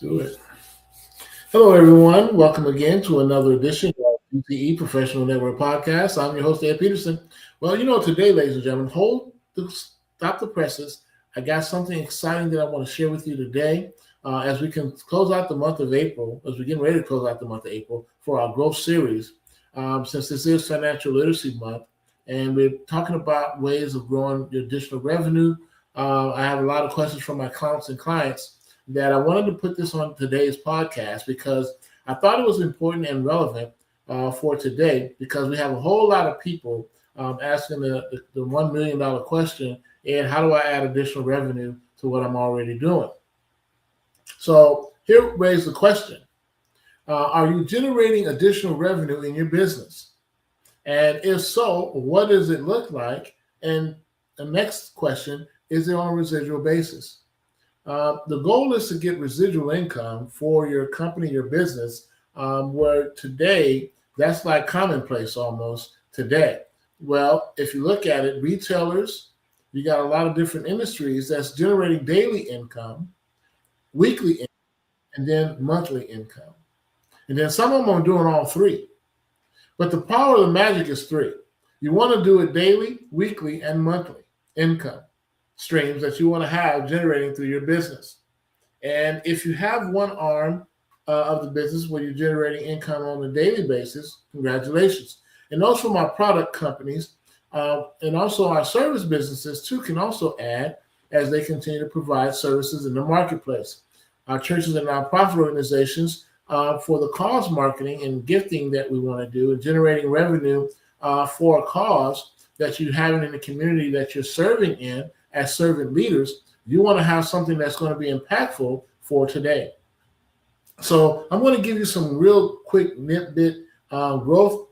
Do it. Hello, everyone. Welcome again to another edition of G.T.E Professional Network Podcast. I'm your host, Ed Peterson. Well, today, ladies and gentlemen, stop the presses. I got something exciting that I want to share with you today as we can close out the month of April, as we're getting ready to close out the month of April for our growth series. Since this is Financial Literacy Month, and we're talking about ways of growing your additional revenue. I have a lot of questions from my clients that I wanted to put this on today's podcast because I thought it was important and relevant for today because we have a whole lot of people asking the $1 million question, and how do I add additional revenue to what I'm already doing? So here raise the question. Are you generating additional revenue in your business? And if so, what does it look like? And the next question, is it on a residual basis? The goal is to get residual income for your company, your business, where today that's like commonplace almost today. Well, if you look at it, retailers, you got a lot of different industries that's generating daily income, weekly income, and then monthly income. And then some of them are doing all three. But the power of the magic is three. You want to do it daily, weekly, and monthly income streams that you want to have generating through your business. And if you have one arm of the business where you're generating income on a daily basis, congratulations. And those from our product companies and also our service businesses too can also add as they continue to provide services in the marketplace. Our churches and nonprofit organizations for the cause marketing and gifting that we want to do and generating revenue for a cause that you have in the community that you're serving in as servant leaders. You want to have something that's going to be impactful for today. So I'm going to give you some real quick nitbit growth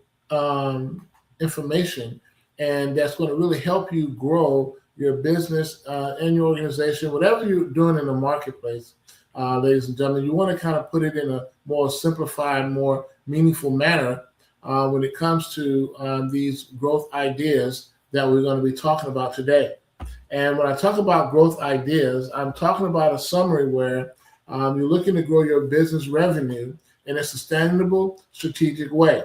information, and that's going to really help you grow your business and your organization, whatever you're doing in the marketplace. Ladies and gentlemen, you want to kind of put it in a more simplified, more meaningful manner when it comes to these growth ideas that we're going to be talking about today. And when I talk about growth ideas, I'm talking about a summary where you're looking to grow your business revenue in a sustainable, strategic way.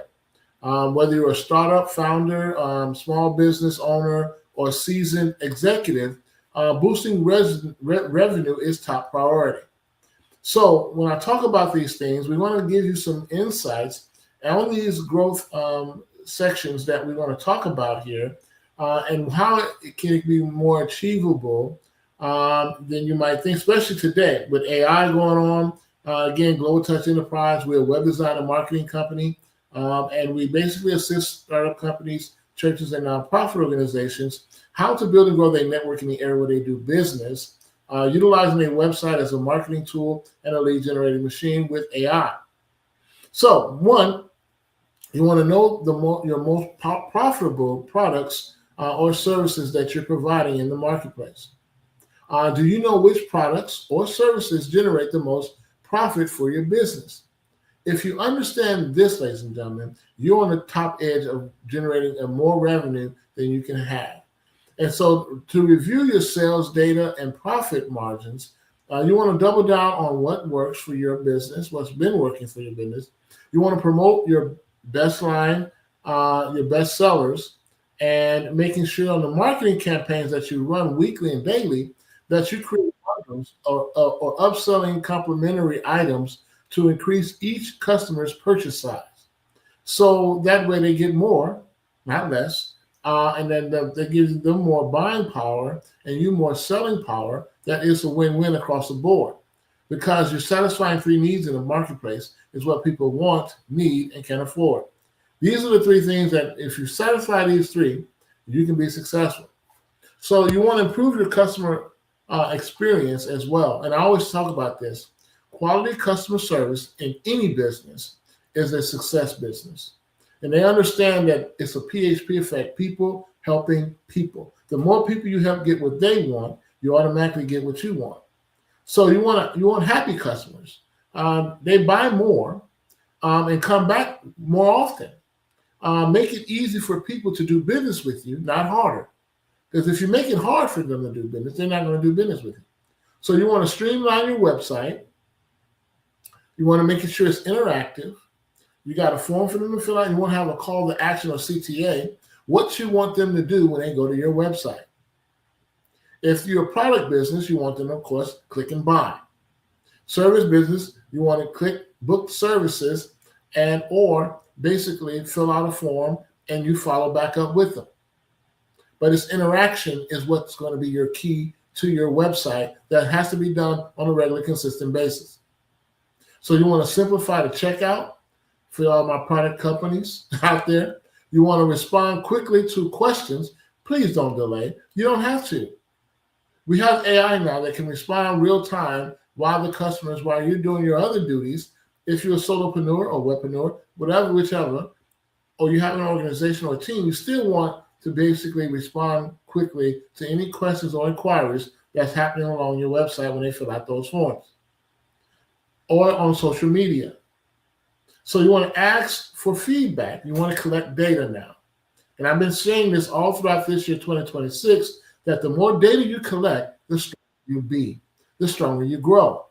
Whether you're a startup founder, small business owner, or seasoned executive, boosting revenue is top priority. So when I talk about these things, we want to give you some insights on these growth sections that we want to talk about here and how it can be more achievable than you might think, especially today with AI going on. Again, Global Touch Enterprise, we're a web design and marketing company, and we basically assist startup companies, churches, and nonprofit organizations how to build and grow their network in the area where they do business, utilizing a website as a marketing tool and a lead generating machine with AI. So, one, you want to know your most profitable products or services that you're providing in the marketplace. Do you know which products or services generate the most profit for your business? If you understand this, ladies and gentlemen, you're on the top edge of generating more revenue than you can have. And so to review your sales data and profit margins, you want to double down on what works for your business, what's been working for your business. You want to promote your best line, your best sellers, and making sure on the marketing campaigns that you run weekly and daily that you create items or upselling complementary items to increase each customer's purchase size. So that way they get more, not less, and then that gives them more buying power and you more selling power. That is a win-win across the board because you're satisfying three needs in the marketplace is what people want, need, and can afford. These are the three things that if you satisfy these three, you can be successful. So you want to improve your customer experience as well. And I always talk about this. Quality customer service in any business is a success business. And they understand that it's a PHP effect, people helping people. The more people you help get what they want, you automatically get what you want. So you want happy customers. They buy more and come back more often. Make it easy for people to do business with you, not harder. Because if you make it hard for them to do business, they're not going to do business with you. So you want to streamline your website, You want to make sure it's interactive. You got a form for them to fill out. You want to have a call to action or CTA. What you want them to do when they go to your website. If you're a product business, you want them, of course, click and buy. Service business, you want to click book services and or basically fill out a form and you follow back up with them. But its interaction is what's going to be your key to your website that has to be done on a regular, consistent basis. So you want to simplify the checkout for all my product companies out there. You want to respond quickly to questions. Please don't delay. You don't have to. We have AI now that can respond real time while you're doing your other duties. If you're a solopreneur or webpreneur, whatever, whichever, or you have an organization or a team, you still want to basically respond quickly to any questions or inquiries that's happening along your website when they fill out those forms or on social media. So you want to ask for feedback. You want to collect data now. And I've been saying this all throughout this year, 2026, that the more data you collect, the stronger you be, the stronger you grow.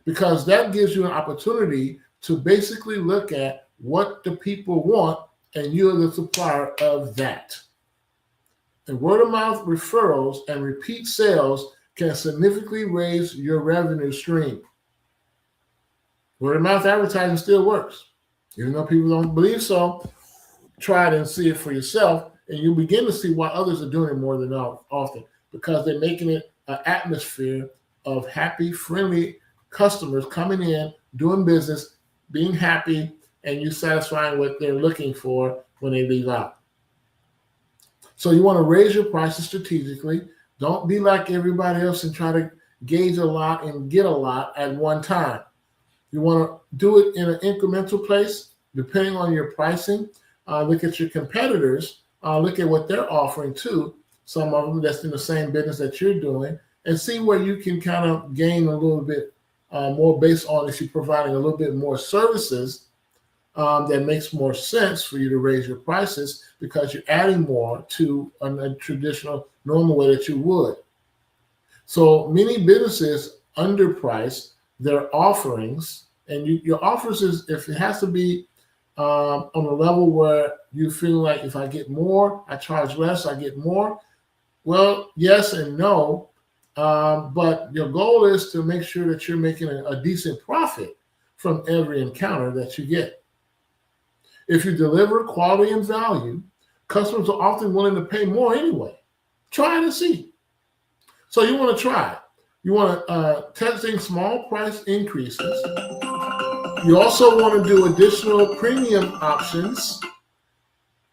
Because that gives you an opportunity to basically look at what the people want, and you're the supplier of that. And word of mouth referrals and repeat sales can significantly raise your revenue stream. Word of mouth advertising still works. Even though people don't believe so, try it and see it for yourself, and you'll begin to see why others are doing it more than often, because they're making it an atmosphere of happy, friendly customers coming in, doing business, being happy, and you satisfying what they're looking for when they leave out. So you want to raise your prices strategically. Don't be like everybody else and try to gauge a lot and get a lot at one time. You want to do it in an incremental place, depending on your pricing. Look at your competitors. Look at what they're offering too. Some of them that's in the same business that you're doing, and see where you can kind of gain a little bit more based on if you're providing a little bit more services that makes more sense for you to raise your prices because you're adding more to a traditional, normal way that you would. So many businesses underprice their offerings, and your offers is if it has to be on a level where you feel like if I get more, I charge less, I get more. Well, yes and no, but your goal is to make sure that you're making a decent profit from every encounter that you get. If you deliver quality and value, customers are often willing to pay more anyway. Try it and see. So you want to try it. You want to testing small price increases. You also want to do additional premium options.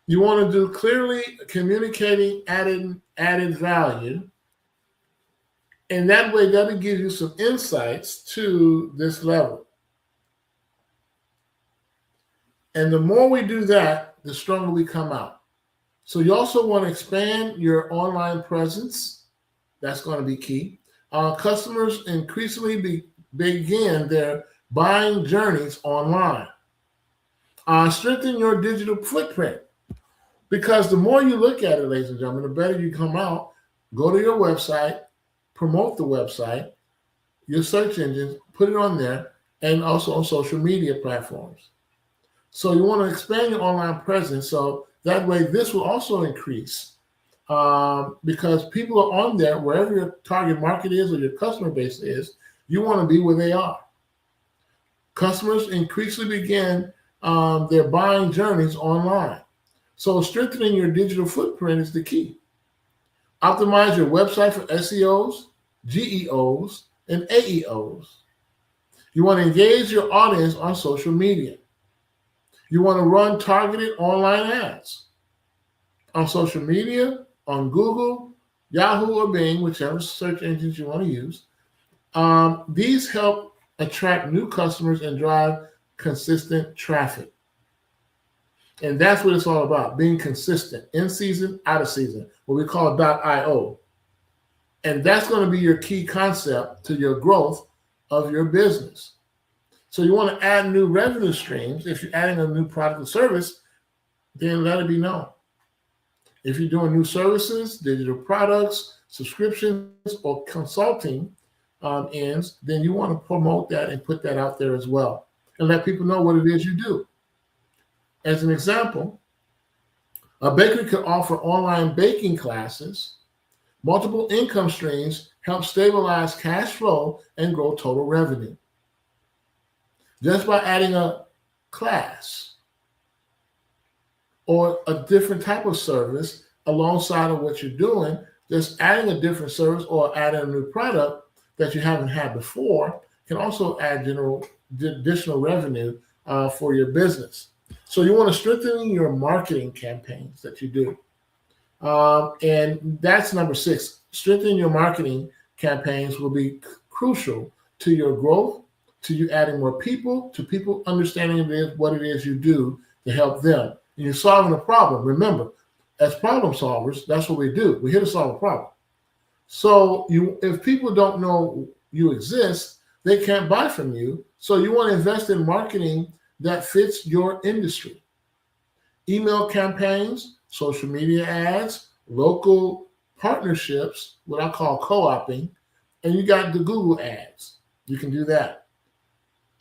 You want to do clearly communicating added value. And that way, that'll give you some insights to this level. And the more we do that, the stronger we come out. So you also want to expand your online presence. That's going to be key. Customers increasingly begin their buying journeys online. Strengthen your digital footprint, because the more you look at it, ladies and gentlemen, the better you come out. Go to your website, promote the website, your search engines, put it on there, and also on social media platforms. So you want to expand your online presence, so that way this will also increase because people are on there wherever your target market is or your customer base is. You want to be where they are. Customers increasingly begin their buying journeys online. So strengthening your digital footprint is the key. Optimize your website for SEOs, GEOs, and AEOs. You want to engage your audience on social media. You want to run targeted online ads on social media, on Google, Yahoo, or Bing, whichever search engines you want to use. These help attract new customers and drive consistent traffic. And that's what it's all about, being consistent, in season, out of season, what we call .io. And that's going to be your key concept to your growth of your business. So you want to add new revenue streams. If you're adding a new product or service, then let it be known. If you're doing new services, digital products, subscriptions, or consulting, ends, then you want to promote that and put that out there as well and let people know what it is you do. As an example, a bakery could offer online baking classes. Multiple income streams help stabilize cash flow and grow total revenue. Just by adding a class or a different type of service alongside of what you're doing, just adding a different service or adding a new product that you haven't had before can also add additional revenue for your business. So you want to strengthen your marketing campaigns that you do. And that's number 6. Strengthening your marketing campaigns will be crucial to your growth, to you adding more people, to people understanding what it is you do to help them. And you're solving a problem. Remember, as problem solvers, that's what we do. We're here to solve a problem. So if people don't know you exist, they can't buy from you. So you want to invest in marketing that fits your industry. Email campaigns, social media ads, local partnerships, what I call co-oping, and you got the Google ads. You can do that.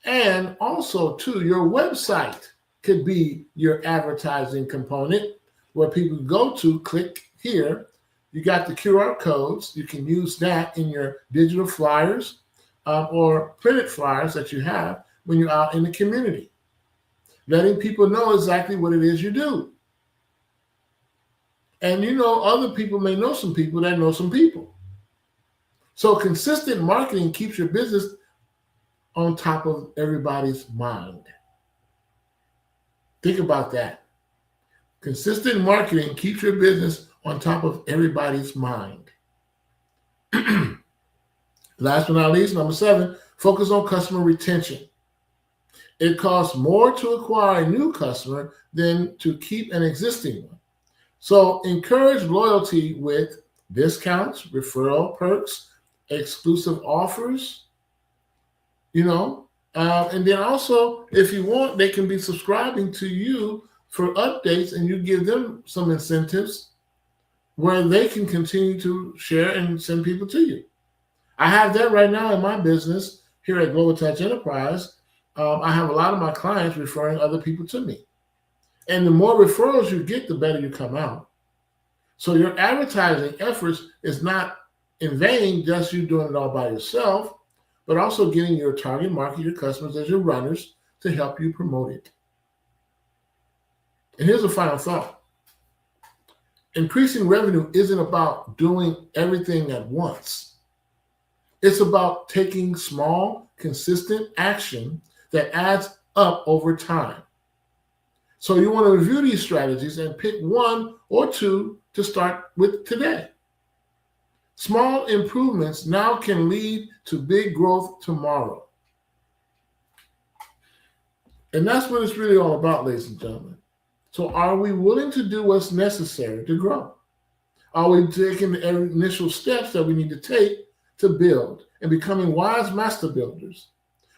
And also, too, your website could be your advertising component where people go to, click here. You got the QR codes. You can use that in your digital flyers or printed flyers that you have when you're out in the community, letting people know exactly what it is you do. And other people may know some people that know some people. So consistent marketing keeps your business on top of everybody's mind. Think about that. Consistent marketing keeps your business on top of everybody's mind. Last but not least, number 7, focus on customer retention. It costs more to acquire a new customer than to keep an existing one. So encourage loyalty with discounts, referral perks, exclusive offers, and then also, if you want, they can be subscribing to you for updates, and you give them some incentives where they can continue to share and send people to you. I have that right now in my business here at Global Touch Enterprise. I have a lot of my clients referring other people to me. And the more referrals you get, the better you come out. So your advertising efforts is not in vain, just you doing it all by yourself, but also getting your target market, your customers as your runners to help you promote it. And here's a final thought. Increasing revenue isn't about doing everything at once. It's about taking small, consistent action that adds up over time. So you want to review these strategies and pick 1 or 2 to start with today. Small improvements now can lead to big growth tomorrow. And that's what it's really all about, ladies and gentlemen. So are we willing to do what's necessary to grow? Are we taking the initial steps that we need to take to build and becoming wise master builders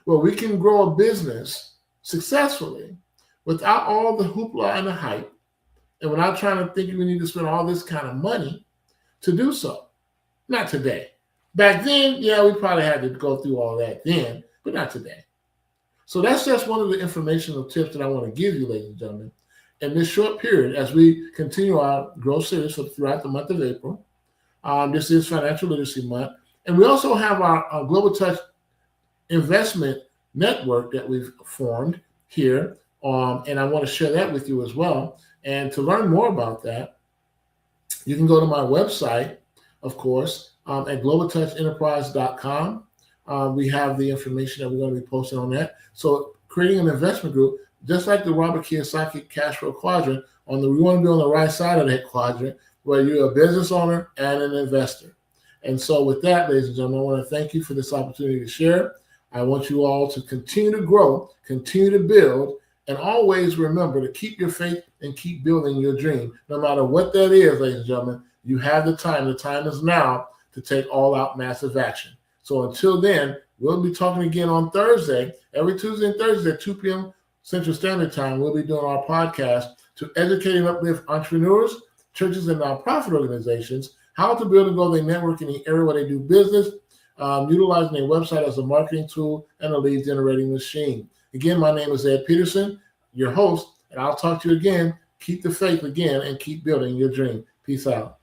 where we can grow a business successfully without all the hoopla and the hype, and without trying to think we need to spend all this kind of money to do so? Not today. Back then, yeah, we probably had to go through all that then, but not today. So that's just one of the informational tips that I want to give you, ladies and gentlemen, in this short period as we continue our growth series throughout the month of April. This is Financial Literacy Month. And we also have our Global Touch Investment Network that we've formed here. And I want to share that with you as well. And to learn more about that, you can go to my website, of course, at globaltouchenterprise.com. We have the information that we're going to be posting on that. So creating an investment group, just like the Robert Kiyosaki Cash Flow Quadrant, we want to be on the right side of that quadrant where you're a business owner and an investor. And so with that, ladies and gentlemen, I want to thank you for this opportunity to share. I want you all to continue to grow, continue to build, and always remember to keep your faith and keep building your dream. No matter what that is, ladies and gentlemen, you have the time. The time is now to take all-out massive action. So until then, we'll be talking again on Thursday. Every Tuesday and Thursday at 2 p.m. Central Standard Time, we'll be doing our podcast to educate and uplift entrepreneurs, churches, and nonprofit organizations how to build and grow their network in the area where they do business utilizing their website as a marketing tool and a lead generating machine. Again, my name is Ed Peterson, your host, and I'll talk to you again. Keep the faith again and keep building your dream. Peace out.